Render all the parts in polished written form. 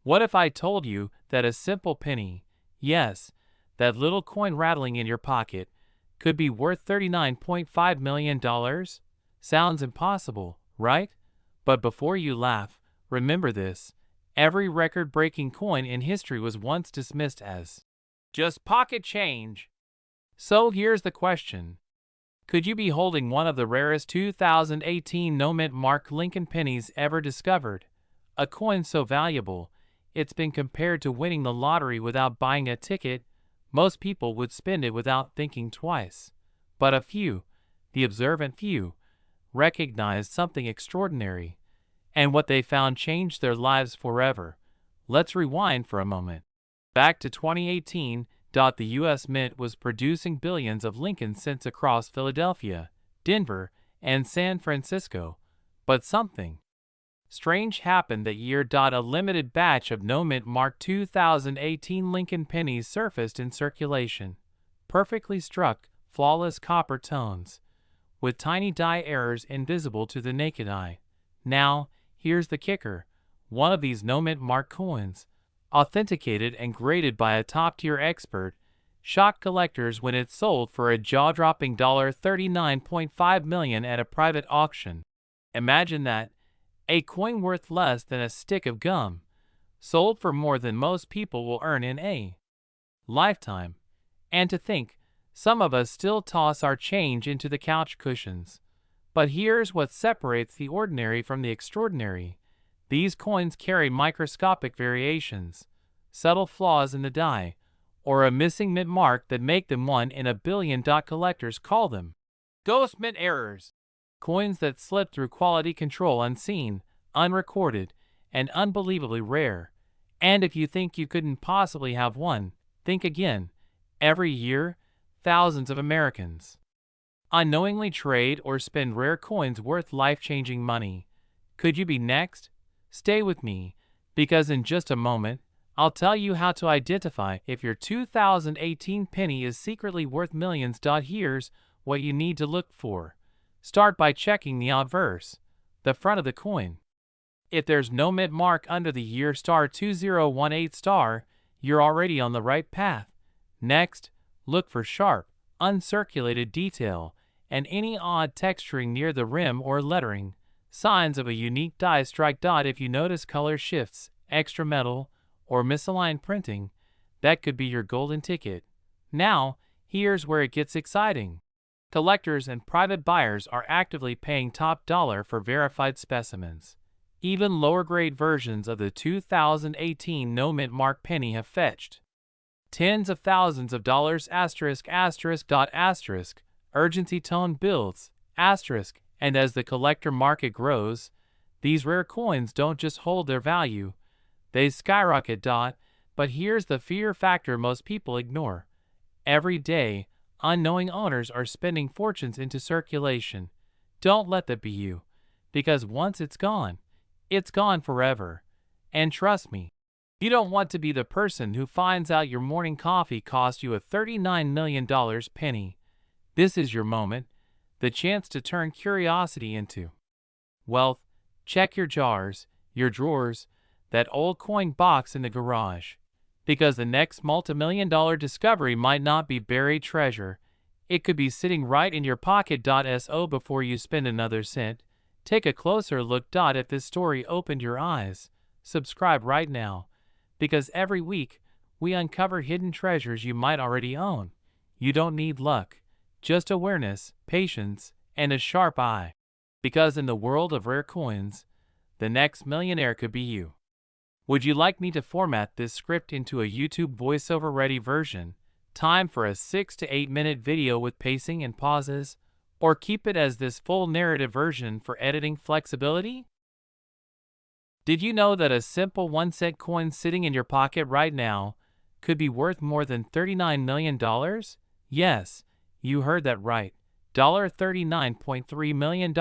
What if I told you that a simple penny, yes, that little coin rattling in your pocket, could be worth $39.5 million? Sounds impossible, right? But before you laugh, remember this. Every record-breaking coin in history was once dismissed as just pocket change. So here's the question. Could you be holding one of the rarest 2018 no-mint mark Lincoln pennies ever discovered? A coin so valuable, it's been compared to winning the lottery without buying a ticket. Most people would spend it without thinking twice. But a few, the observant few, recognized something extraordinary. And what they found changed their lives forever. Let's rewind for a moment. Back to 2018, the U.S. Mint was producing billions of Lincoln cents across Philadelphia, Denver, and San Francisco. But something strange happened that year. A limited batch of no-mint mark 2018 Lincoln pennies surfaced in circulation. Perfectly struck, flawless copper tones, with tiny die errors invisible to the naked eye. Now, here's the kicker. One of these no-mint mark coins, authenticated and graded by a top-tier expert, shocked collectors when it sold for a jaw-dropping $39.5 million at a private auction. Imagine that. A coin worth less than a stick of gum, sold for more than most people will earn in a lifetime. And to think, some of us still toss our change into the couch cushions. But here's what separates the ordinary from the extraordinary. These coins carry microscopic variations, subtle flaws in the die, or a missing mint mark that make them 1 in a billion. Collectors call them ghost mint errors. Coins that slip through quality control unseen, unrecorded, and unbelievably rare. And if you think you couldn't possibly have one, think again. Every year, thousands of Americans unknowingly trade or spend rare coins worth life-changing money. Could you be next? Stay with me, because in just a moment, I'll tell you how to identify if your 2018 penny is secretly worth millions. Here's what you need to look for. Start by checking the obverse, the front of the coin. If there's no mint mark under the year 2018, you're already on the right path. Next, look for sharp, uncirculated detail and any odd texturing near the rim or lettering, signs of a unique die strike. If you notice color shifts, extra metal, or misaligned printing, that could be your golden ticket. Now, here's where it gets exciting. Collectors and private buyers are actively paying top dollar for verified specimens. Even lower-grade versions of the 2018 no-mint mark penny have fetched tens of thousands of dollars. Urgency tone builds, and as the collector market grows, these rare coins don't just hold their value, they skyrocket. But here's the fear factor most people ignore. Every day, unknowing owners are spending fortunes into circulation. Don't let that be you, because once it's gone forever. And trust me, you don't want to be the person who finds out your morning coffee cost you a $39 million penny. This is your moment, the chance to turn curiosity into wealth. Check your jars, your drawers, that old coin box in the garage. Because the next multi-million-dollar discovery might not be buried treasure. It could be sitting right in your pocket. So before you spend another cent, take a closer look. If this story opened your eyes, subscribe right now. Because every week, we uncover hidden treasures you might already own. You don't need luck, just awareness, patience, and a sharp eye. Because in the world of rare coins, the next millionaire could be you. Would you like me to format this script into a YouTube voiceover-ready version? Time for a 6 to 8 minute video with pacing and pauses? Or keep it as this full narrative version for editing flexibility? Did you know that a simple 1-cent coin sitting in your pocket right now could be worth more than $39 million? Yes, you heard that right. $39.3 million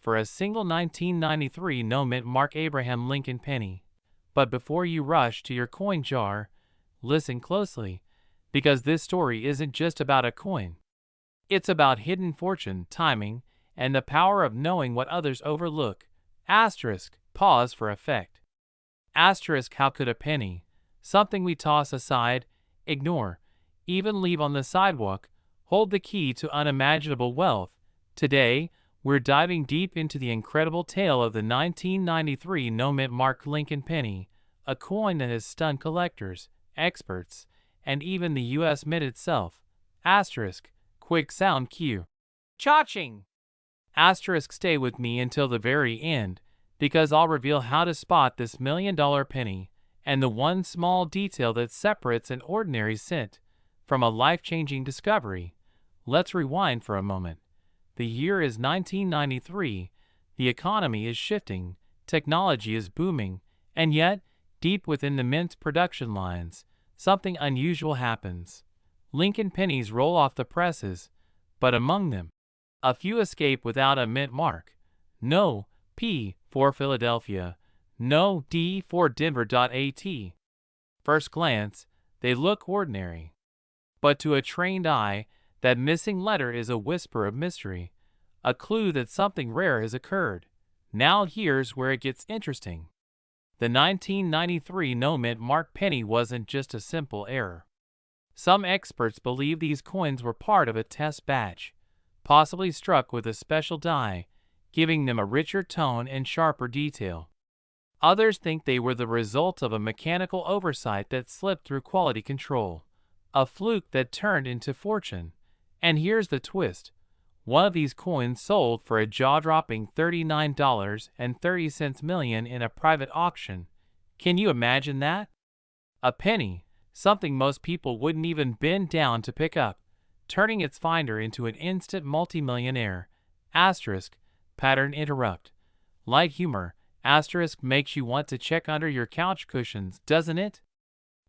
for a single 1993 no-mint mark Abraham Lincoln penny. But before you rush to your coin jar, listen closely, because this story isn't just about a coin. It's about hidden fortune, timing, and the power of knowing what others overlook. Pause for effect. Asterisk, how could a penny, something we toss aside, ignore, even leave on the sidewalk, hold the key to unimaginable wealth? Today, we're diving deep into the incredible tale of the 1993 no-mint mark Lincoln penny, a coin that has stunned collectors, experts, and even the U.S. Mint itself. Asterisk, quick sound cue. Cha-ching! Asterisk, stay with me until the very end, because I'll reveal how to spot this $1,000,000 penny and the one small detail that separates an ordinary cent from a life-changing discovery. Let's rewind for a moment. The year is 1993, the economy is shifting, technology is booming, and yet, deep within the mint's production lines, something unusual happens. Lincoln pennies roll off the presses, but among them, a few escape without a mint mark. No P for Philadelphia, no D for Denver.at. First glance, they look ordinary. But to a trained eye, that missing letter is a whisper of mystery, a clue that something rare has occurred. Now here's where it gets interesting. The 1993 no-mint mark penny wasn't just a simple error. Some experts believe these coins were part of a test batch, possibly struck with a special die, giving them a richer tone and sharper detail. Others think they were the result of a mechanical oversight that slipped through quality control, a fluke that turned into fortune. And here's the twist. One of these coins sold for a jaw-dropping $39.30 million in a private auction. Can you imagine that? A penny, something most people wouldn't even bend down to pick up, turning its finder into an instant multimillionaire. Asterisk, pattern interrupt. Light humor, asterisk, makes you want to check under your couch cushions, doesn't it?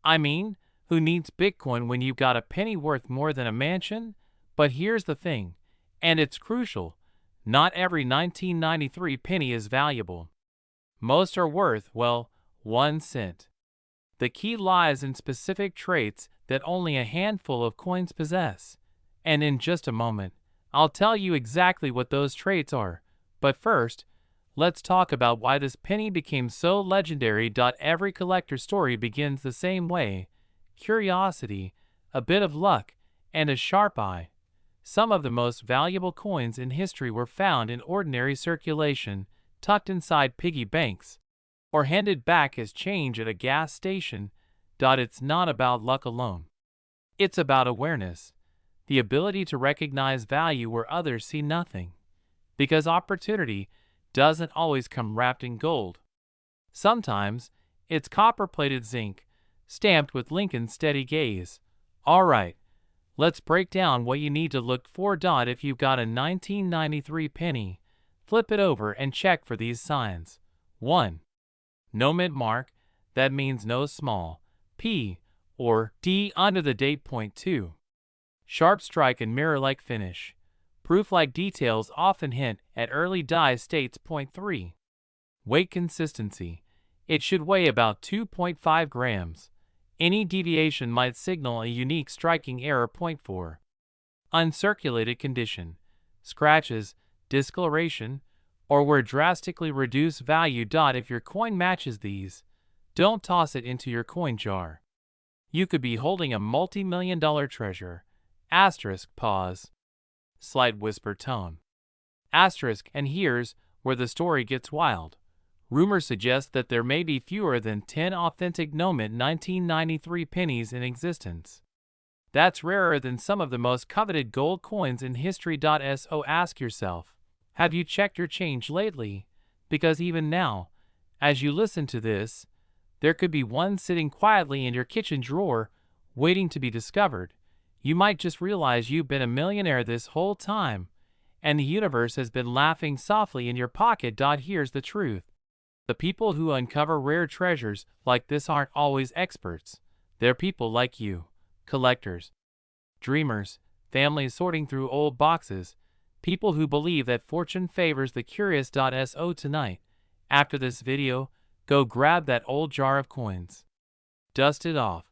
I mean, who needs Bitcoin when you've got a penny worth more than a mansion? But here's the thing, and it's crucial, not every 1993 penny is valuable. Most are worth, well, 1 cent. The key lies in specific traits that only a handful of coins possess. And in just a moment, I'll tell you exactly what those traits are. But first, let's talk about why this penny became so legendary. Every collector story begins the same way: curiosity, a bit of luck, and a sharp eye. Some of the most valuable coins in history were found in ordinary circulation, tucked inside piggy banks, or handed back as change at a gas station. It's not about luck alone. It's about awareness, the ability to recognize value where others see nothing. Because opportunity doesn't always come wrapped in gold. Sometimes it's copper-plated zinc, stamped with Lincoln's steady gaze. All right, let's break down what you need to look for. If you've got a 1993 penny, flip it over and check for these signs. 1. No mint mark, that means no small p or d under the date. 2. Sharp strike and mirror-like finish. Proof-like details often hint at early die states. 3. Weight consistency. It should weigh about 2.5 grams. Any deviation might signal a unique striking error. 4. Uncirculated condition. Scratches, discoloration, or were drastically reduced value. If your coin matches these, don't toss it into your coin jar. You could be holding a multi-million-dollar treasure. Asterisk, pause. Slight whisper tone. Asterisk, and here's where the story gets wild. Rumors suggest that there may be fewer than 10 authentic no-mint 1993 pennies in existence. That's rarer than some of the most coveted gold coins in history. So ask yourself, have you checked your change lately? Because even now, as you listen to this, there could be one sitting quietly in your kitchen drawer, waiting to be discovered. You might just realize you've been a millionaire this whole time, and the universe has been laughing softly in your pocket. Here's the truth. The people who uncover rare treasures like this aren't always experts. They're people like you, collectors, dreamers, families sorting through old boxes, people who believe that fortune favors the curious. So tonight, after this video, go grab that old jar of coins. Dust it off,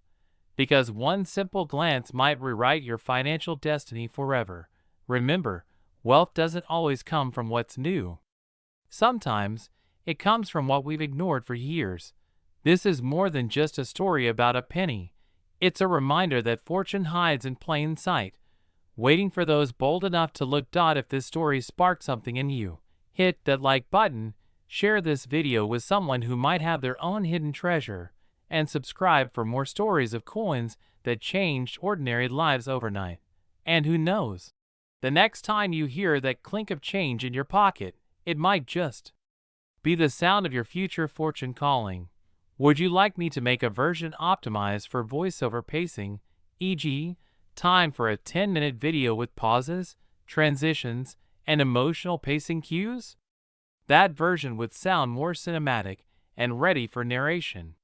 because one simple glance might rewrite your financial destiny forever. Remember, wealth doesn't always come from what's new. Sometimes, it comes from what we've ignored for years. This is more than just a story about a penny. It's a reminder that fortune hides in plain sight, waiting for those bold enough to look. If this story sparked something in you, hit that like button, share this video with someone who might have their own hidden treasure, and subscribe for more stories of coins that changed ordinary lives overnight. And who knows? The next time you hear that clink of change in your pocket, it might just be the sound of your future fortune calling. Would you like me to make a version optimized for voiceover pacing, e.g., time for a 10-minute video with pauses, transitions, and emotional pacing cues? That version would sound more cinematic and ready for narration.